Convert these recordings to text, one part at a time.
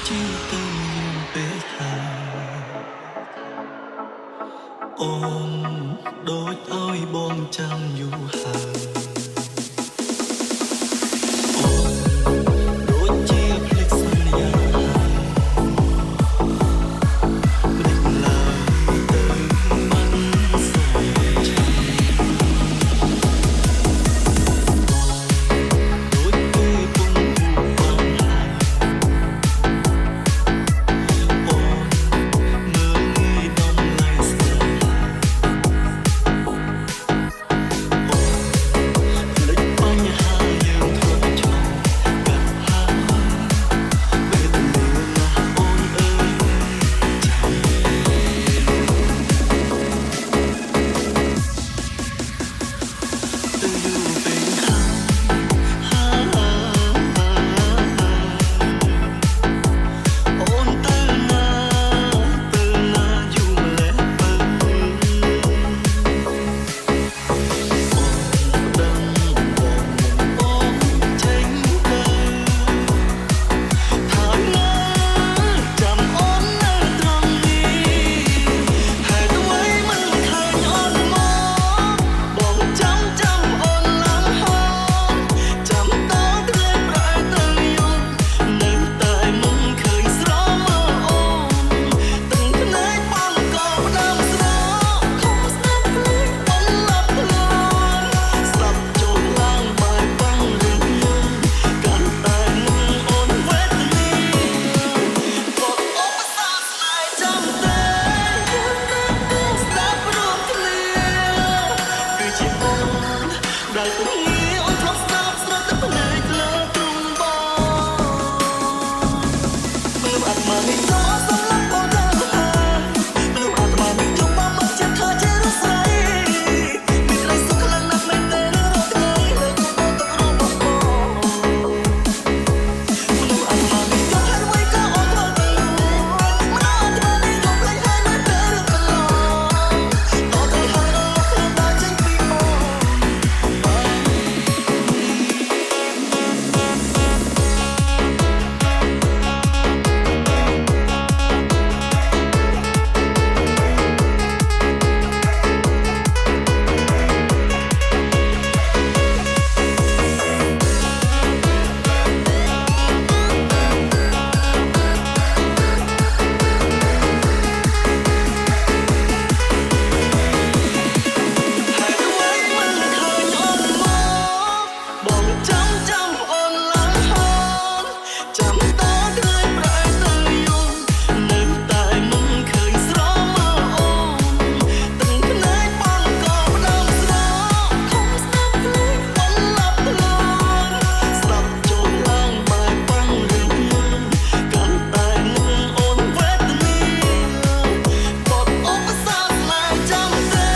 ជីទៅយូរពេកហើយអូនដូចឲ្យបងចាំយូរហើយអូនដូចជាភ្លេចសន្យាភ្លេចឡើយទៅមិនសូវឆាដូចគេពងគូបងហើយអូនមើលងាយដំឡៃស្នេហ៍ភ្លេចបញ្ហាយើងធ្លាប់ឆ្លងកាត់ហើយវេទនាណាស់អូនអើយទៅយូរពេកហើយអូនទៅណាយូរម្ល៉េះទៅអូនដឹងបងអូនចេញទៅហើយនៅចាំអូននៅត្រង់នេះហេតុអ្វីមិនឃើញអូនមកបងចាំអូនឡើងហូរចាំតក្រែងប្រែទៅយប់នៅតែមិនឃើញស្រមើអូនទាំងភ្នែកបងក៏ផ្ដាំស្រកខំស្ដាប់ភ្លេងអូនឡាប់ខ្លួនស្ដាប់ចូលឡើងបែបបាំងរឿងយើងកាន់តែនឹងអូនវេទនាក៏ឧបសគ្គស្នេហ៍ចាំតែស្ដាប់រួមគ្នាគឺជាអូនដែលទំងាយអូនធ្លាប់ស្ដាប់ស្រាប់តែភ្នែកលើទ្រូងបងមនុស្សអាត្មានេះចូលសម្លាប់បងទៅហើយមនុស្សអាត្មានេះចង់បានមកចិត្តធ្វើជារស្រីមានក្តីសុខខ្លាំងណាស់មែនទេរាល់ថ្ងៃលើកូនទឹករបស់បងមនុស្សអាត្មានេះចង់ហេតុអ្វីក៏អូនធ្វើទៅលួងមនុស្សអាត្មានេះយំលេងហើយនៅពេលរឿងកន្លងតទៅហើយរកខ្លួនដើរចេញពីបង ហើយអ្វីមិនឃើញអូនមកបងចាំអូនឡើងហូរចាំតក្រែងប្រែទៅយប់នៅតែមិនឃើញស្រមើអូនទាំងភ្នែកបងក៏ផ្ដាំស្រកខំស្ដាប់ភ្លេងអូនឡាប់ខ្លួនស្ដាប់ចូលឡើងបែបបាំងរឿងយើងកាន់តែនឹងអូនវេទនាបបឧបសគ្គស្នេហ៍ចាំតែ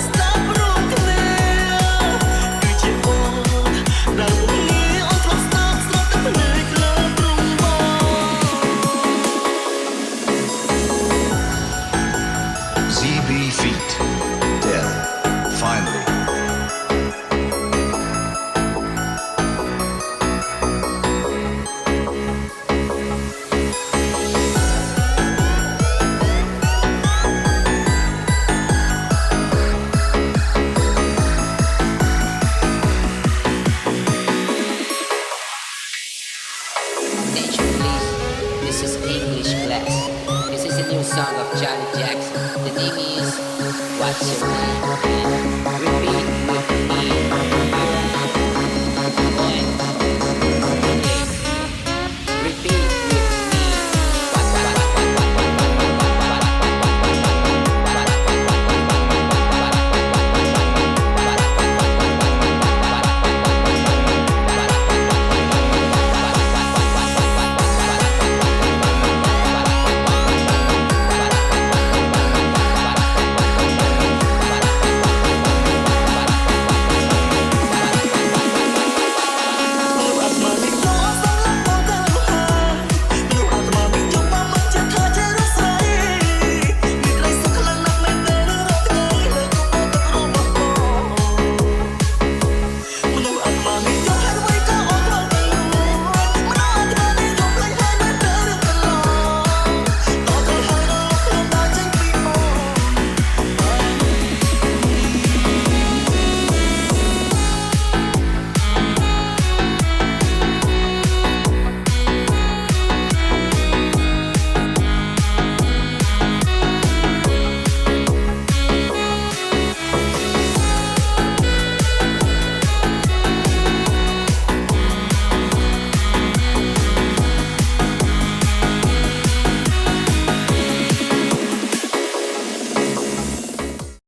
ស្ដាប់រួមគ្នាគឺជាអូនដែលទំងាយអូនធ្លាប់ស្ដាប់ស្រាប់តែភ្នែកលើទ្រូងបង ZB Feet. Dell. Finally. Attention please, this is English class. This is a new song of Johnny Jackson. The name is What's Your Name? And repeat with me.